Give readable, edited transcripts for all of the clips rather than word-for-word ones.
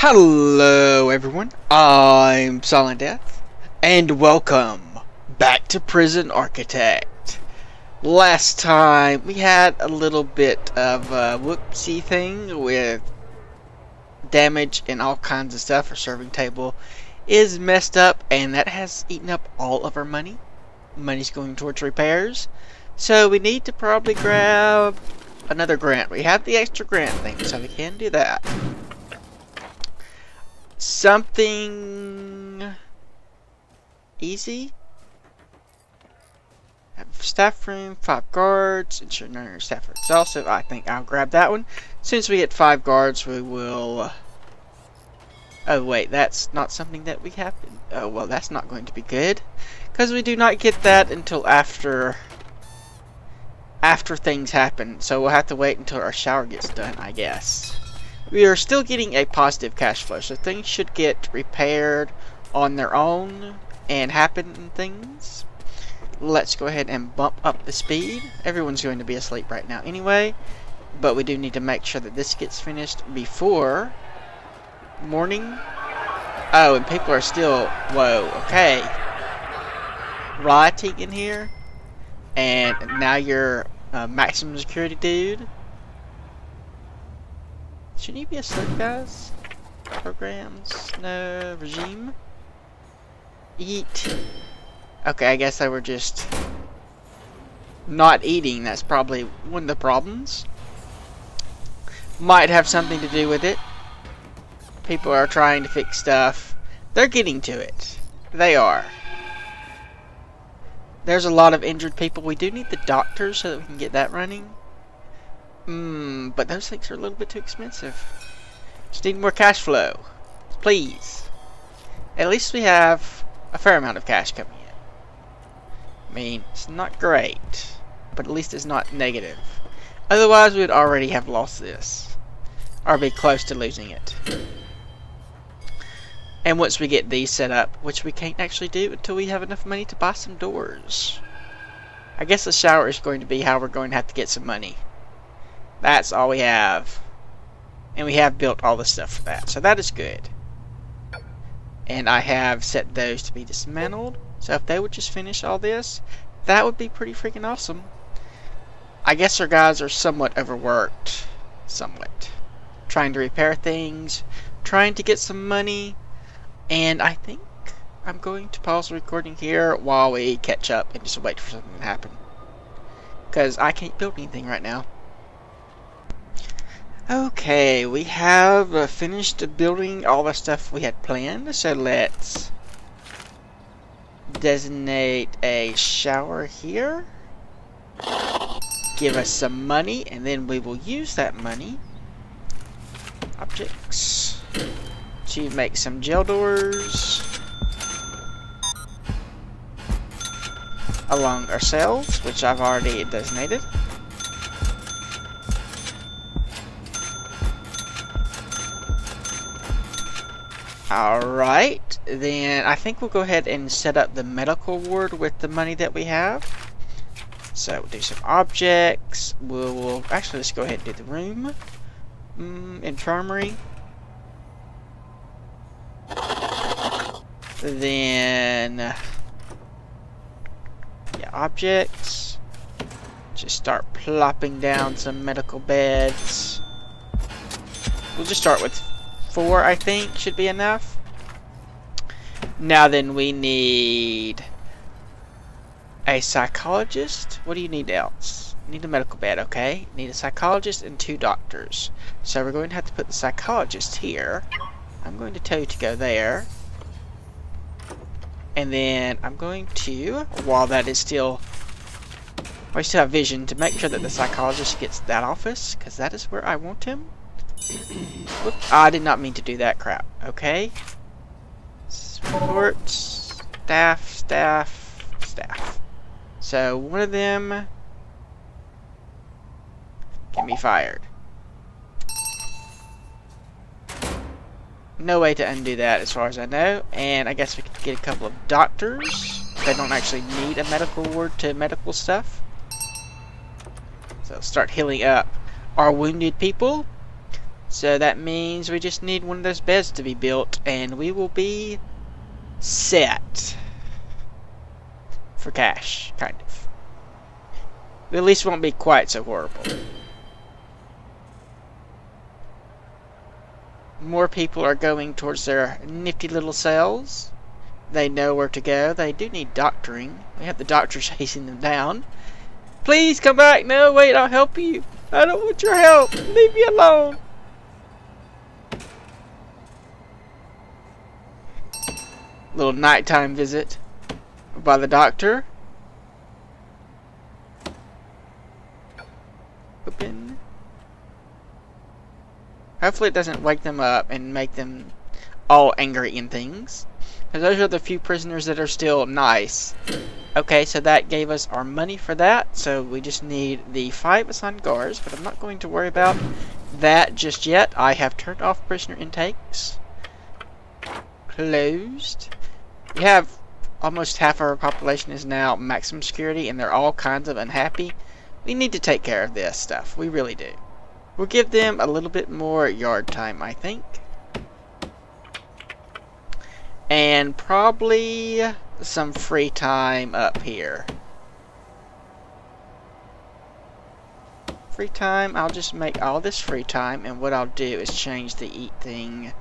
Hello everyone, I'm silentdeth, and welcome back to Prison Architect. Last time we had a little bit of a whoopsie thing with damage and all kinds of stuff. Our serving table is messed up and that has eaten up all of our money. Money's going towards repairs, so we need to probably grab another grant. We have the extra grant thing, so we can do that. Something easy. Have staff room, 5 guards, ensure none of your staff are exhausted. I think I'll grab that one. As soon as we get 5 guards, we will. Oh wait, that's not something that we have. Oh well, that's not going to be good, because we do not get that until after things happen. So we'll have to wait until our shower gets done, I guess. We are still getting a positive cash flow, so things should get repaired on their own and happen and things. Let's go ahead and bump up the speed. Everyone's going to be asleep right now anyway, but we do need to make sure that this gets finished before morning. Oh, and people are still, whoa, okay, rioting in here, and now you're maximum security dude. Shouldn't you be asleep, guys? Programs, no, regime. Eat. Okay, I guess they were just not eating. That's probably one of the problems. Might have something to do with it. People are trying to fix stuff. They're getting to it. They are. There's a lot of injured people. We do need the doctors so that we can get that running. But those things are a little bit too expensive. Just need more cash flow. Please. At least we have a fair amount of cash coming in. I mean, it's not great, but at least it's not negative. Otherwise, we would already have lost this. Or be close to losing it. And once we get these set up, which we can't actually do until we have enough money to buy some doors. I guess the shower is going to be how we're going to have to get some money. That's all we have. And we have built all the stuff for that. So that is good. And I have set those to be dismantled. So if they would just finish all this, that would be pretty freaking awesome. I guess our guys are somewhat overworked. Somewhat. Trying to repair things. Trying to get some money. And I think I'm going to pause the recording here while we catch up and just wait for something to happen. Because I can't build anything right now. Okay, we have finished building all the stuff we had planned, so let's designate a shower here. Give us some money, and then we will use that money, objects, to make some jail doors along our cells, which I've already designated. Alright, then I think we'll go ahead and set up the medical ward with the money that we have. So we'll do some objects. We'll actually, let's go ahead and do the room. Infirmary. Then, yeah, objects. Just start plopping down some medical beds. We'll just start with 4, I think, should be enough. Now then, we need a psychologist. What do you need else? Need a medical bed, okay. Need a psychologist and 2 doctors. So we're going to have to put the psychologist here. I'm going to tell you to go there. And then I'm going to, while that is still, I still have vision, to make sure that the psychologist gets that office, because that is where I want him. Whoops, I did not mean to do that crap. Okay. Reports. Staff. So one of them can be fired. No way to undo that as far as I know. And I guess we could get a couple of doctors. They don't actually need a medical ward to medical stuff. So start healing up our wounded people. So that means we just need one of those beds to be built, and we will be set for cash, kind of. But at least it won't be quite so horrible. More people are going towards their nifty little cells. They know where to go. They do need doctoring. We have the doctor chasing them down. Please come back. No, wait, I'll help you. I don't want your help. Leave me alone. Little nighttime visit by the doctor. Open. Hopefully it doesn't wake them up and make them all angry and things. Because those are the few prisoners that are still nice. Okay, so that gave us our money for that. So we just need the 5 assigned guards. But I'm not going to worry about that just yet. I have turned off prisoner intakes. Closed. We have almost half our population is now maximum security. And they're all kinds of unhappy. We need to take care of this stuff. We really do. We'll give them a little bit more yard time, I think. And probably some free time up here. Free time, I'll just make all this free time, and what I'll do is change the eat thing.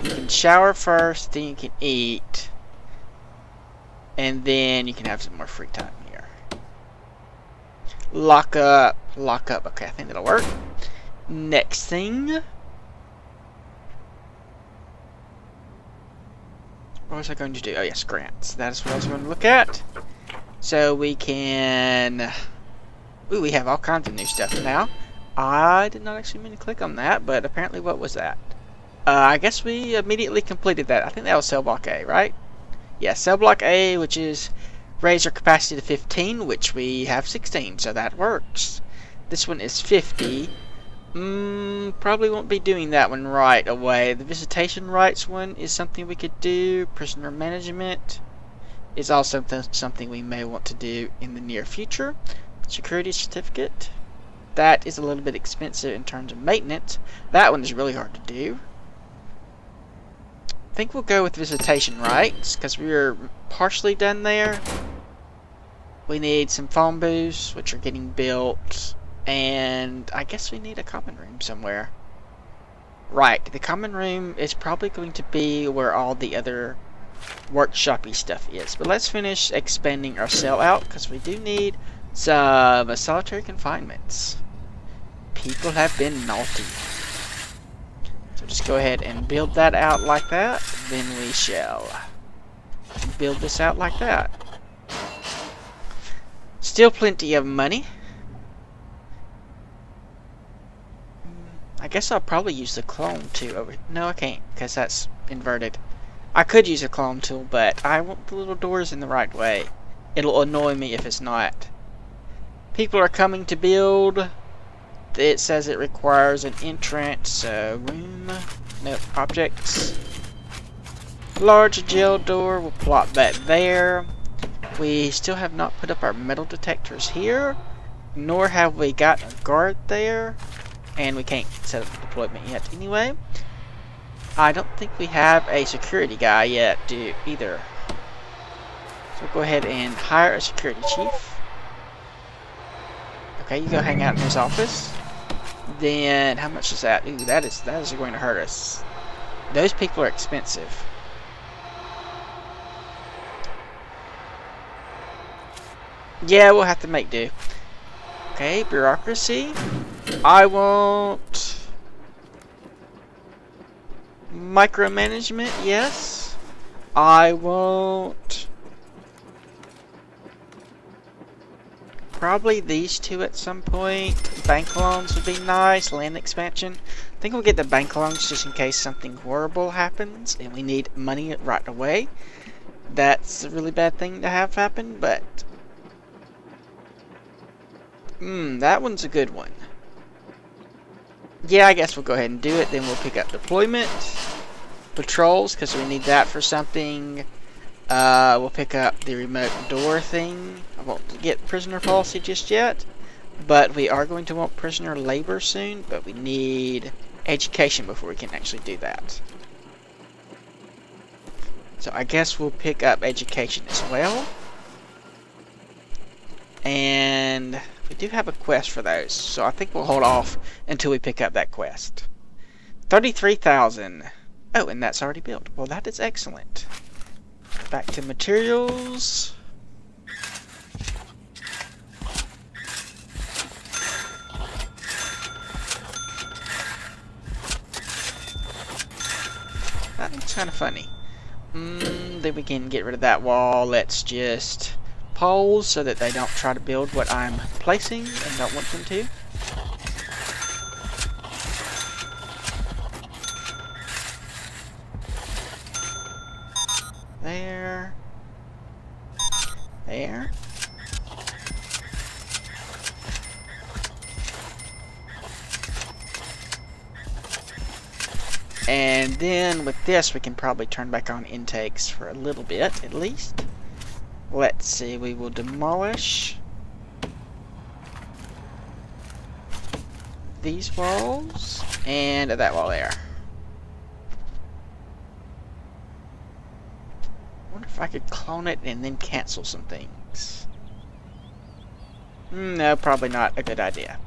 You can shower first, then you can eat, and then you can have some more free time here. Lock up. Okay, I think that'll work. Next thing. What was I going to do? Oh yes, grants. That is what I was going to look at. So we can... Ooh, we have all kinds of new stuff now. I did not actually mean to click on that, but apparently what was that? I guess we immediately completed that. I think that was cell block A, right? Yeah, cell block A, which is raise our capacity to 15, which we have 16, so that works. This one is 50. Probably won't be doing that one right away. The visitation rights one is something we could do. Prisoner management is also something we may want to do in the near future. Security certificate. That is a little bit expensive in terms of maintenance. That one is really hard to do. I think we'll go with visitation rights because we're partially done there. We need some phone booths, which are getting built. And I guess we need a common room somewhere. Right, the common room is probably going to be where all the other workshop-y stuff is. But let's finish expanding our cell out, because we do need some solitary confinements. People have been naughty. So just go ahead and build that out like that. Then we shall build this out like that. Still plenty of money. I guess I'll probably use the clone tool. No, I can't, because that's inverted. I could use a clone tool, but I want the little doors in the right way. It'll annoy me if it's not. People are coming to build. It says it requires an entrance, so room, no, objects. Large jail door, we'll plop that there. We still have not put up our metal detectors here, nor have we got a guard there. And we can't set up deployment yet anyway. I don't think we have a security guy yet either. So we'll go ahead and hire a security chief. Okay, you go hang out in his office. Then how much is that? Ooh, that is going to hurt us. Those people are expensive. Yeah, we'll have to make do. Okay, bureaucracy. I want micromanagement, yes. I want probably these two at some point. Bank loans would be nice. Land expansion. I think we'll get the bank loans just in case something horrible happens and we need money right away. That's a really bad thing to have happen, but that one's a good one. Yeah, I guess we'll go ahead and do it. Then we'll pick up deployment. Patrols, because we need that for something. We'll pick up the remote door thing. I won't get prisoner policy just yet. But we are going to want prisoner labor soon. But we need education before we can actually do that. So I guess we'll pick up education as well. And we do have a quest for those, so I think we'll hold off until we pick up that quest. 33,000. Oh, and that's already built. Well, that is excellent. Back to materials. That looks kind of funny. Then we can get rid of that wall. Let's just pause so that they don't try to build what I'm placing and don't want them to. There. There. And then with this, we can probably turn back on intakes for a little bit, at least. Let's see, we will demolish these walls and that wall there. I wonder if I could clone it and then cancel some things. No, probably not a good idea.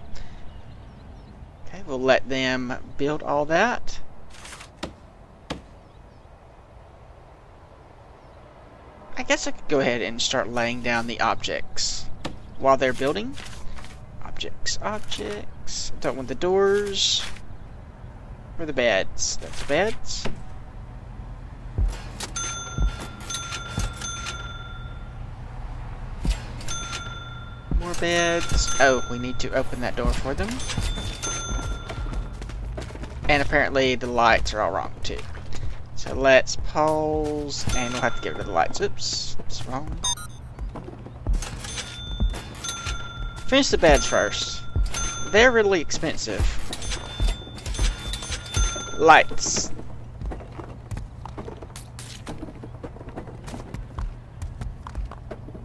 Okay, we'll let them build all that. I guess I could go ahead and start laying down the objects while they're building. Objects, objects. Don't want the doors. Where are the beds? That's the beds. More beds. Oh, we need to open that door for them. And apparently the lights are all wrong too. So let's pause, and we'll have to get rid of the lights. Oops, it's wrong. Finish the beds first. They're really expensive. Lights.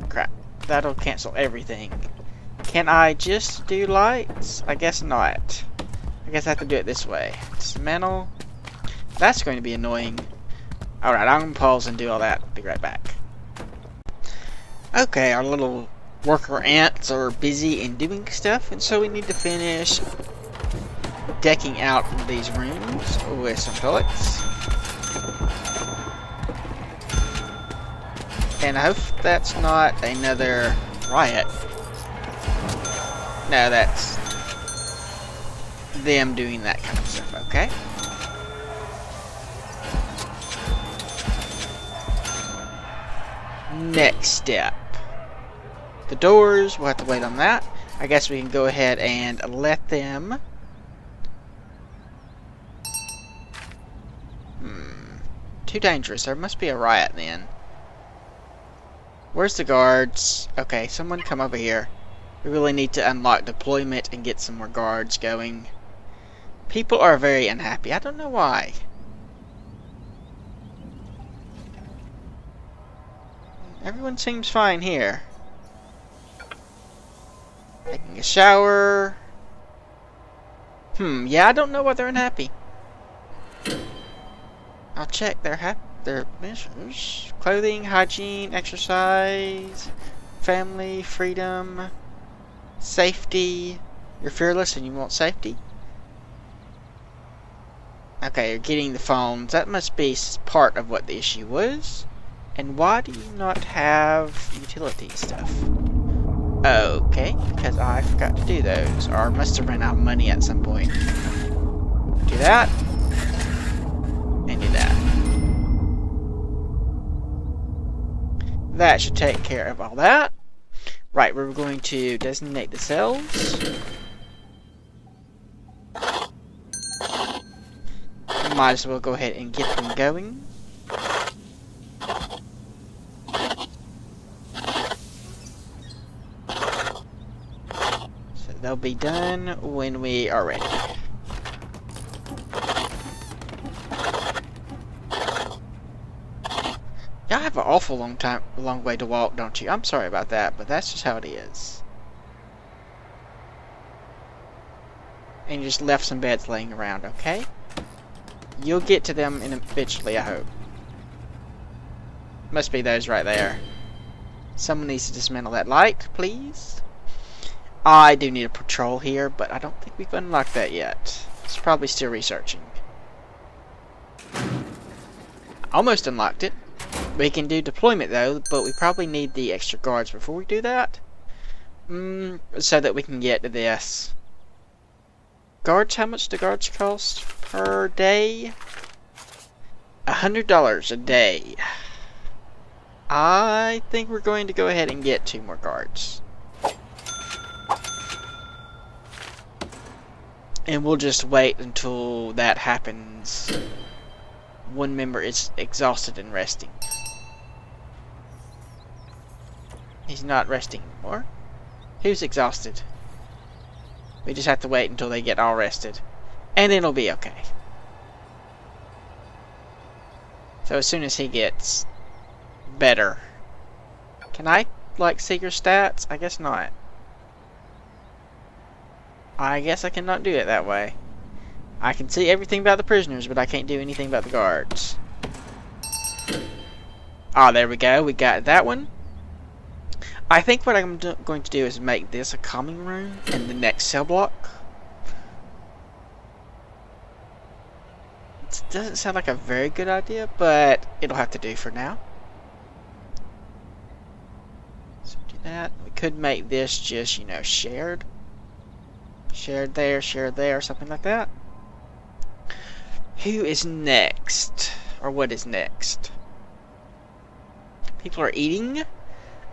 Crap, that'll cancel everything. Can I just do lights? I guess not. I guess I have to do it this way. Dismantle. That's going to be annoying. Alright, I'm going to pause and do all that. Be right back. Okay, our little worker ants are busy in doing stuff, and so we need to finish decking out these rooms with some toilets. And I hope that's not another riot. No, that's them doing that kind of stuff, okay? Next step. The doors, we'll have to wait on that. I guess we can go ahead and let them... Too dangerous. There must be a riot then. Where's the guards? Okay, someone come over here. We really need to unlock deployment and get some more guards going. People are very unhappy. I don't know why. Everyone seems fine here. Taking a shower. Yeah, I don't know why they're unhappy. I'll check their measures. Clothing, hygiene, exercise, family, freedom, safety. You're fearless and you want safety. Okay, you're getting the phones. That must be part of what the issue was. And why do you not have utility stuff? Okay, because I forgot to do those. Or must have run out of money at some point. Do that. And do that. That should take care of all that. Right, we're going to designate the cells. Might as well go ahead and get them going. So they'll be done when we are ready. Y'all have an awful long way to walk, don't you? I'm sorry about that, but that's just how it is. And you just left some beds laying around, okay? You'll get to them eventually, I hope. Must be those right there. Someone needs to dismantle that light, please. I do need a patrol here, but I don't think we've unlocked that yet. It's probably still researching. Almost unlocked it. We can do deployment though, but we probably need the extra guards before we do that. So that we can get to this. Guards, how much do guards cost per day? $100 a day. I think we're going to go ahead and get 2 more guards. And we'll just wait until that happens. One member is exhausted and resting. He's not resting anymore. Who's exhausted? We just have to wait until they get all rested. And it'll be okay. So as soon as he gets better. Can I, like, see your stats? I guess not. I guess I cannot do it that way. I can see everything about the prisoners, but I can't do anything about the guards. Ah, there we go. We got that one. I think what I'm going to do is make this a common room in the next cell block. It doesn't sound like a very good idea, but it'll have to do for now. So do that. We could make this just, you know, shared. Shared there, something like that. Who is next? Or what is next? People are eating.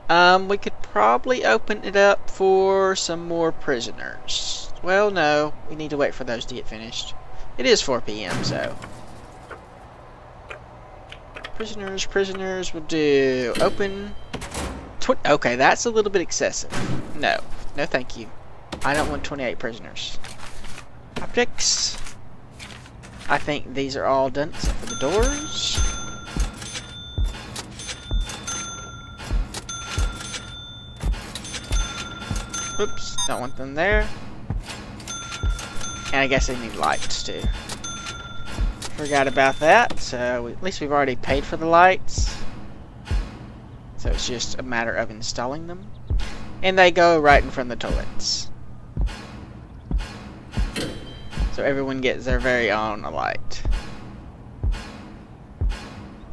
We could probably open it up for some more prisoners. Well, no. We need to wait for those to get finished. It is 4 p.m., so. Prisoners, we'll do open. Okay, that's a little bit excessive. No, thank you. I don't want 28 prisoners. Objects. I think these are all done except for the doors. Oops, don't want them there. And I guess they need lights too. Forgot about that, so at least we've already paid for the lights. So it's just a matter of installing them. And they go right in front of the toilets. So everyone gets their very own light.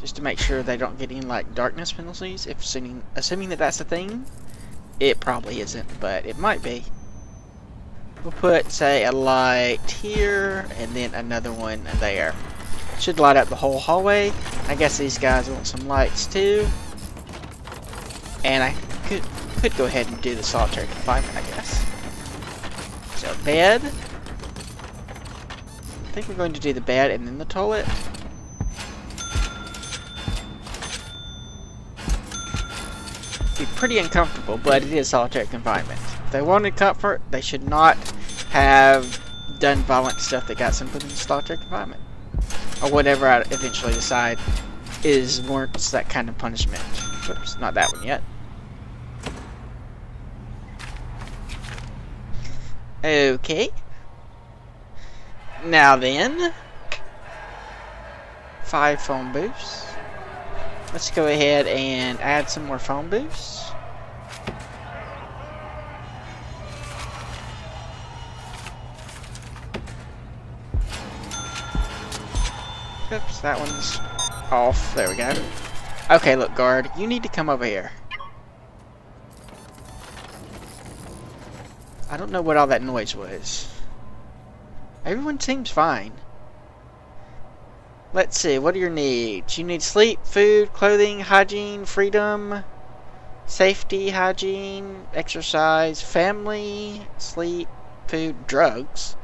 Just to make sure they don't get any, like, darkness penalties. If assuming that that's a thing. It probably isn't, but it might be. We'll put, say, a light here, and then another one there. Should light up the whole hallway. I guess these guys want some lights too. And I could go ahead and do the solitary confinement, I guess. So, bed. I think we're going to do the bed and then the toilet. Be pretty uncomfortable, but it is solitary confinement. If they wanted comfort, they should not have done violent stuff that got them put in solitary confinement. Or whatever I eventually decide warrants that kind of punishment. Oops, not that one yet. Okay. Now then, 5 phone booths. Let's go ahead and add some more phone booths. Oops, that one's off. There we go. Okay, look, guard, you need to come over here. I don't know what all that noise was. Everyone seems fine. Let's see, what are your needs? You need sleep, food, clothing, hygiene, freedom, safety, hygiene, exercise, family, sleep, food, drugs.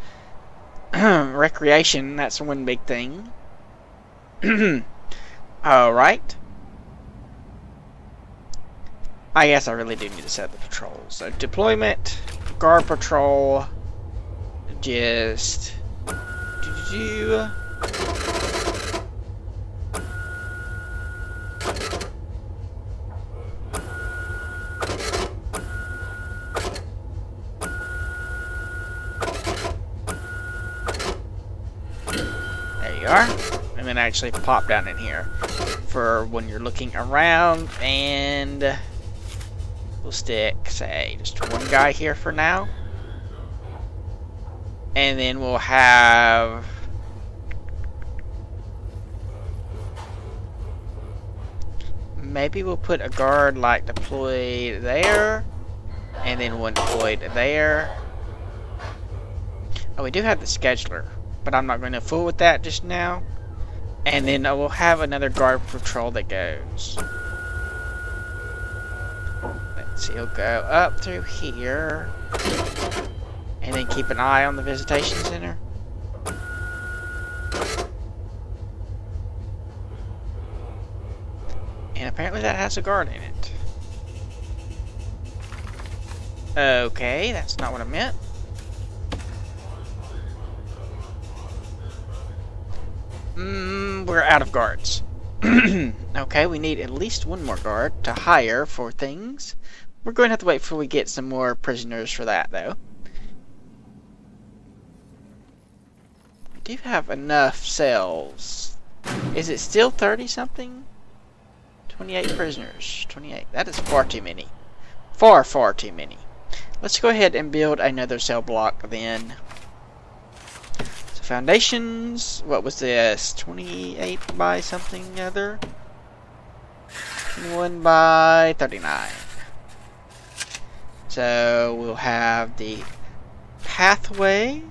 Recreation, that's one big thing. Alright. I guess I really do need to set the patrols. So, deployment, guard patrol, just... are. And then actually pop down in here for when you're looking around. And we'll stick, say, just one guy here for now. And then we'll have... maybe we'll put a guard like deployed there. And then one deployed there. Oh, we do have the scheduler, but I'm not going to fool with that just now. And then we'll have another guard patrol that goes. Let's see, he'll go up through here. And then keep an eye on the visitation center. And apparently that has a guard in it. Okay, that's not what I meant. We're out of guards. Okay, we need at least one more guard to hire for things. We're going to have to wait before we get some more prisoners for that, though. We do have enough cells. Is it still 30-something? 28 prisoners. 28. That is far too many. Far, far too many. Let's go ahead and build another cell block then. So foundations, what was this? 28 by something other? 21 by 39. So we'll have the pathway.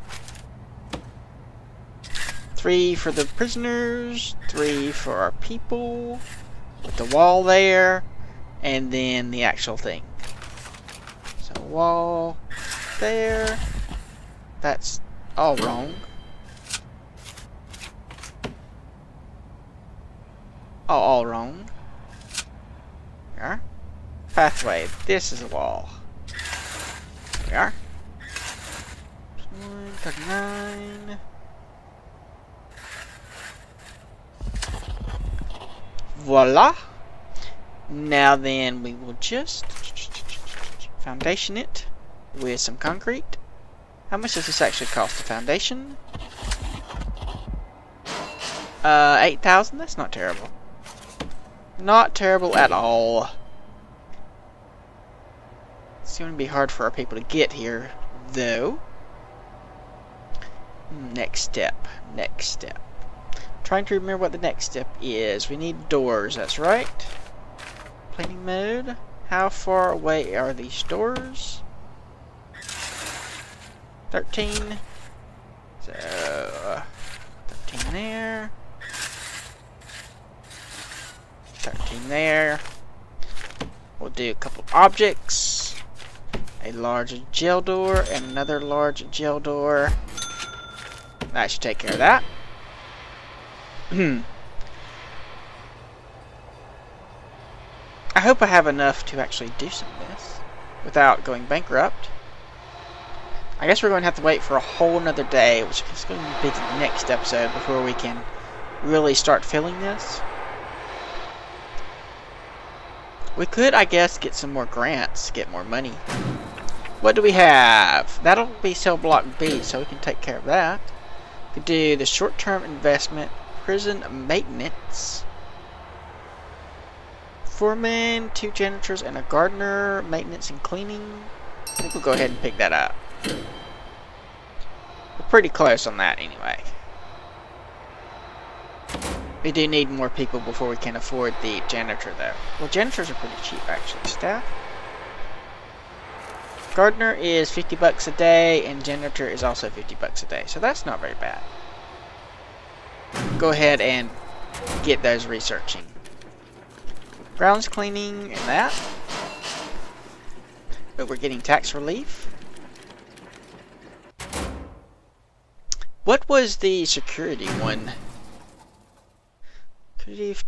3 for the prisoners, 3 for our people, with the wall there, and then the actual thing. So wall there. That's all wrong. All wrong. There we are. Pathway. This is a wall. There we are. 39. Voila. Now then, we will just foundation it with some concrete. How much does this actually cost? The foundation? 8,000? That's not terrible. Not terrible at all. It's going to be hard for our people to get here, though. Next step. Next step. Trying to remember what the next step is. We need doors, that's right. Planning mode. How far away are these doors? 13. So, 13 there. 13 there. We'll do a couple objects. A large jail door and another large jail door. That should take care of that. I hope I have enough to actually do some of this without going bankrupt. I guess we're going to have to wait for a whole nother day, which is going to be the next episode before we can really start filling this. We could, I guess, get some more grants, get more money. What do we have? That'll be cell block B, so we can take care of that. We could do the short-term investment, prison maintenance, foreman, 2 janitors, and a gardener, maintenance and cleaning. I think we'll go ahead and pick that up. We're pretty close on that anyway. We do need more people before we can afford the janitor, though. Well, janitors are pretty cheap, actually. Staff. Gardener is 50 bucks a day, and janitor is also 50 bucks a day. So that's not very bad. Go ahead and get those researching. Grounds cleaning and that. But we're getting tax relief. What was the security one?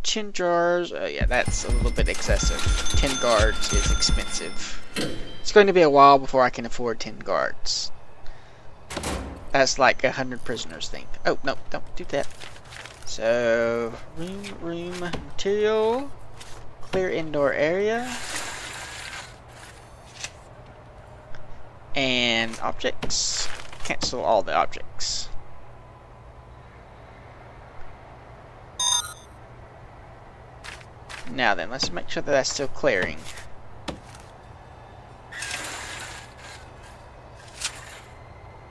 10 jars. Oh yeah, that's a little bit excessive. 10 guards is expensive. It's going to be a while before I can afford 10 guards. That's like 100 prisoners thing. Oh, no, don't do that. So, room, material, clear indoor area, and objects. Cancel all the objects. Now then, let's make sure that that's still clearing.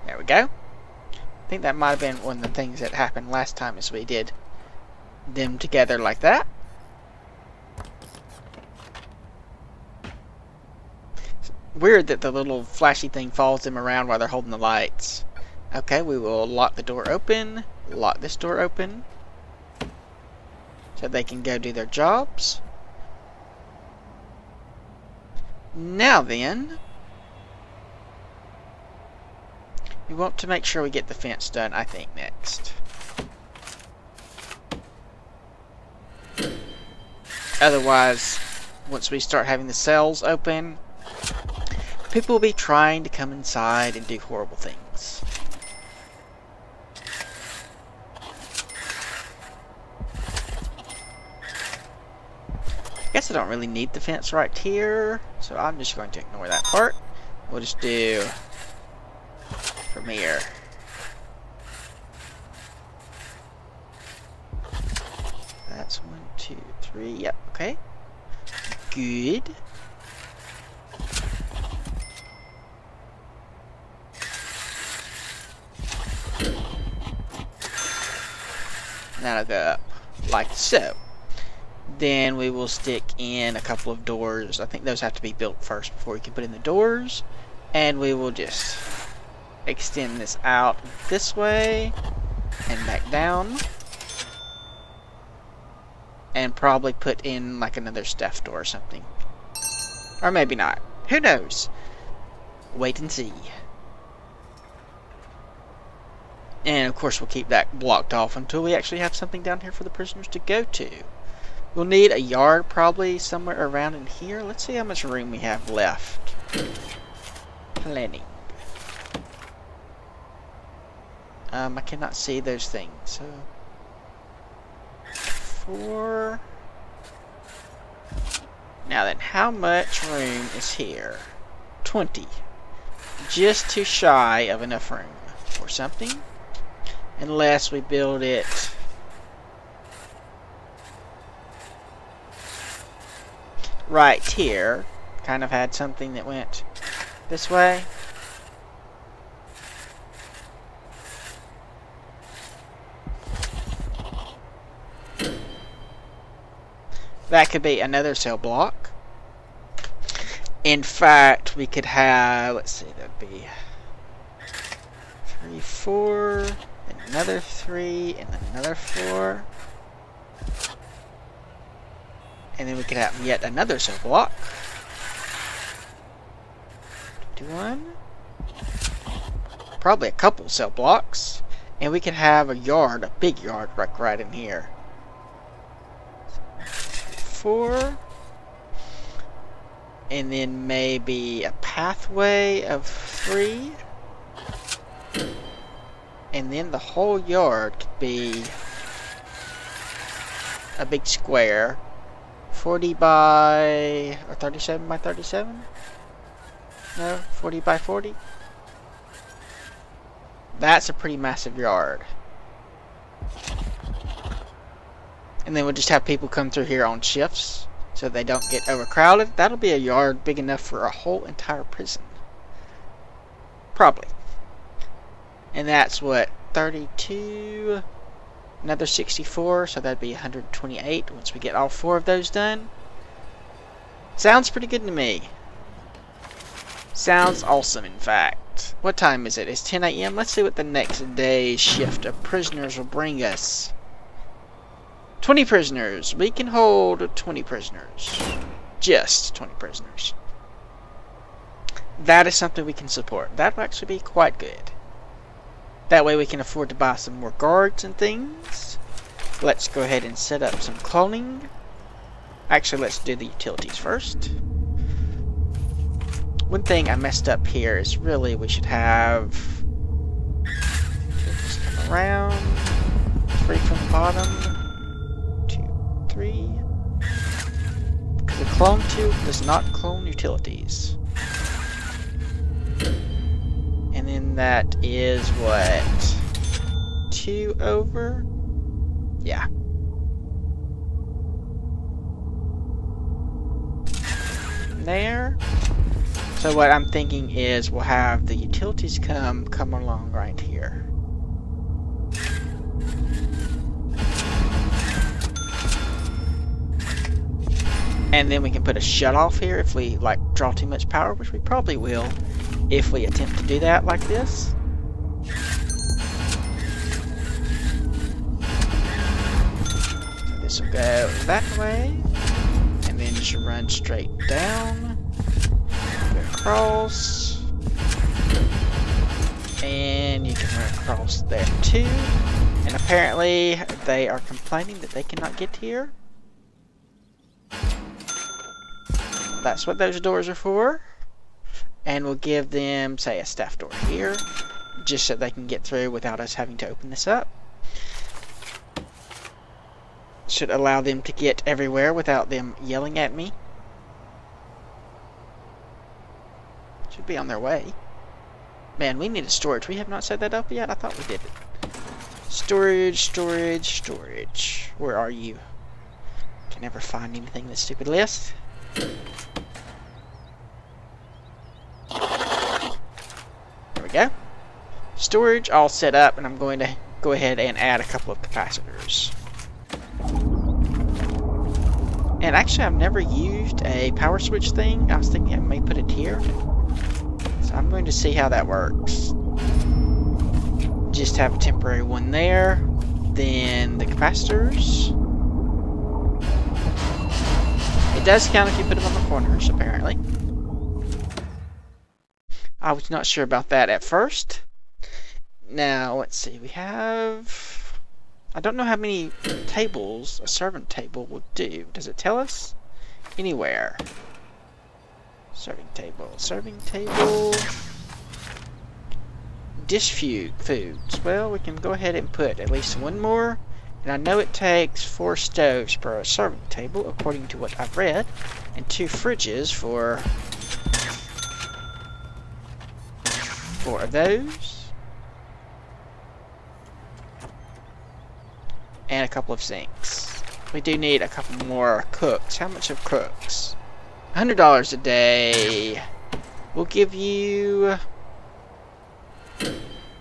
There we go. I think that might have been one of the things that happened last time as we did them together like that. It's weird that the little flashy thing follows them around while they're holding the lights. Okay, we will lock the door open, lock this door open, so they can go do their jobs. Now then, we want to make sure we get the fence done, I think, next. Otherwise, once we start having the cells open, people will be trying to come inside and do horrible things. I guess I don't really need the fence right here, so I'm just going to ignore that part. We'll just do from here. That's 1, 2, 3. Yep, okay. Good. That'll go up like so. Then we will stick in a couple of doors. I think those have to be built first before we can put in the doors. And we will just extend this out this way and back down. And probably put in like another step door or something. Or maybe not. Who knows? Wait and see. And of course we'll keep that blocked off until we actually have something down here for the prisoners to go to. We'll need a yard probably somewhere around in here. Let's see how much room we have left. Plenty. I cannot see those things. So 4. Now then, how much room is here? 20. Just too shy of enough room for something. Unless we build it right here. Kind of had something that went this way. That could be another cell block. In fact, we could have, let's see, that'd be 3, 4, and another 3, and then another 4. And then we could have yet another cell block. 1. Probably a couple cell blocks. And we could have a yard, a big yard, right in here. 4. And then maybe a pathway of 3. And then the whole yard could be a big square. 40 by, or 37 by 37? No, 40 by 40? That's a pretty massive yard. And then we'll just have people come through here on shifts so they don't get overcrowded. That'll be a yard big enough for a whole entire prison. Probably. And that's what, 32, another 64, so that'd be 128 once we get all 4 of those done. Sounds pretty good to me. Sounds awesome, in fact. What time is it? It's 10 a.m. Let's see what the next day's shift of prisoners will bring us. 20 prisoners. We can hold 20 prisoners. Just 20 prisoners. That is something we can support. That will actually be quite good. That way we can afford to buy some more guards and things. Let's go ahead and set up some cloning. Actually, let's do the utilities first. One thing I messed up here is really we should have... Just come around. 3 from the bottom. 2, 3. The clone 2 does not clone utilities. And then that is what? 2 over? Yeah. there. So what I'm thinking is we'll have the utilities come along right here. And then we can put a shut off here if we like draw too much power, which we probably will if we attempt to do that like this. So this will go that way, and then just run straight down, go across, and you can run across there too. And apparently they are complaining that they cannot get here. That's what those doors are for. And we'll give them, say, a staff door here, just so they can get through without us having to open this up. Should allow them to get everywhere without them yelling at me. Should be on their way. Man, we need a storage. We have not set that up yet. I thought we did it. Storage, storage, storage. Where are you? Can never find anything in this stupid list. There we go. Storage all set up, and I'm going to go ahead and add a couple of capacitors. And actually, I've never used a power switch thing. I was thinking I may put it here. So I'm going to see how that works. Just have a temporary one there. Then the capacitors. It does count if you put them on the corners, apparently. I was not sure about that at first. Now, let's see. We have... I don't know how many tables a servant table will do. Does it tell us? Anywhere. Serving table. Serving table. Dish foods. Well, we can go ahead and put at least one more. And I know it takes 4 stoves per serving table, according to what I've read, and 2 fridges for 4 of those, and a couple of sinks. We do need a couple more cooks. How much of cooks? $100 a day. We'll give you...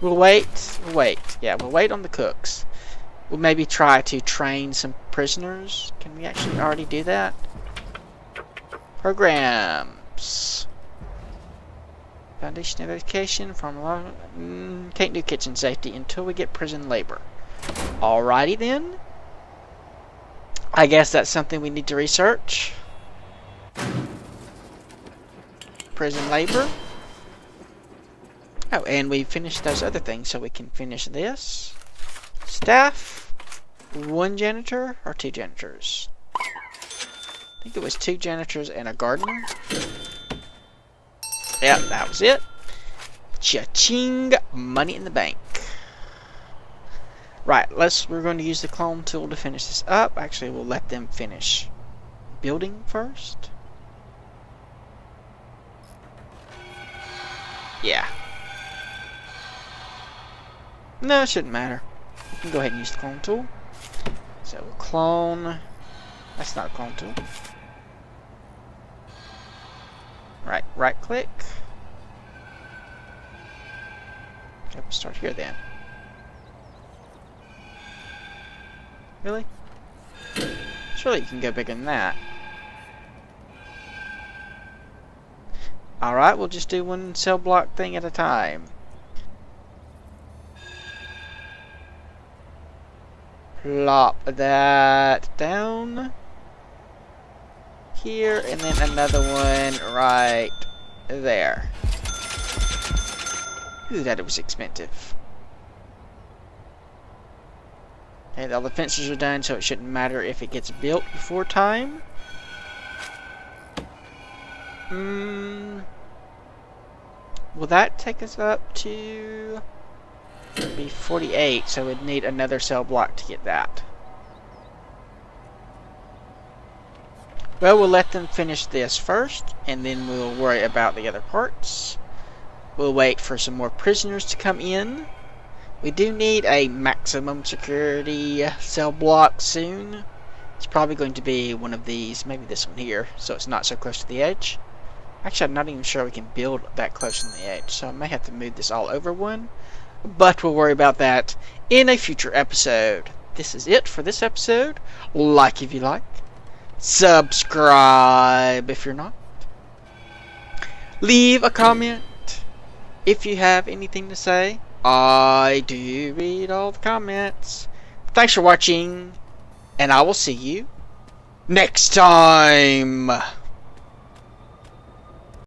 We'll wait. Yeah, we'll wait on the cooks. We'll maybe try to train some prisoners. Can we actually already do that? Programs. Foundation of education. Can't do kitchen safety until we get prison labor. Alrighty then. I guess that's something we need to research. Prison labor. Oh, and we finished those other things, so we can finish this. Staff, 1 janitor or 2 janitors? I think it was 2 janitors and a gardener. Yep, that was it. Cha-ching! Money in the bank. Right, we're going to use the clone tool to finish this up. Actually, we'll let them finish building first. Yeah. No, it shouldn't matter. You can go ahead and use the clone tool. So we'll clone. That's not a clone tool. Right click. Okay, we'll start here then. Really? Surely you can go bigger than that. Alright, we'll just do 1 cell block thing at a time. Plop that down here, and then another one right there. Ooh, that was expensive. Okay, all the fences are done, so it shouldn't matter if it gets built before time. Will that take us up to... be 48, so we'd need another cell block to get that. Well, we'll let them finish this first, and then we'll worry about the other parts. We'll wait for some more prisoners to come in. We do need a maximum security cell block soon. It's probably going to be one of these, maybe this one here, so it's not so close to the edge. Actually, I'm not even sure we can build that close to the edge, so I may have to move this all over one. But we'll worry about that in a future episode. This is it for this episode. Like if you like. Subscribe if you're not. Leave a comment if you have anything to say. I do read all the comments. Thanks for watching, and I will see you next time.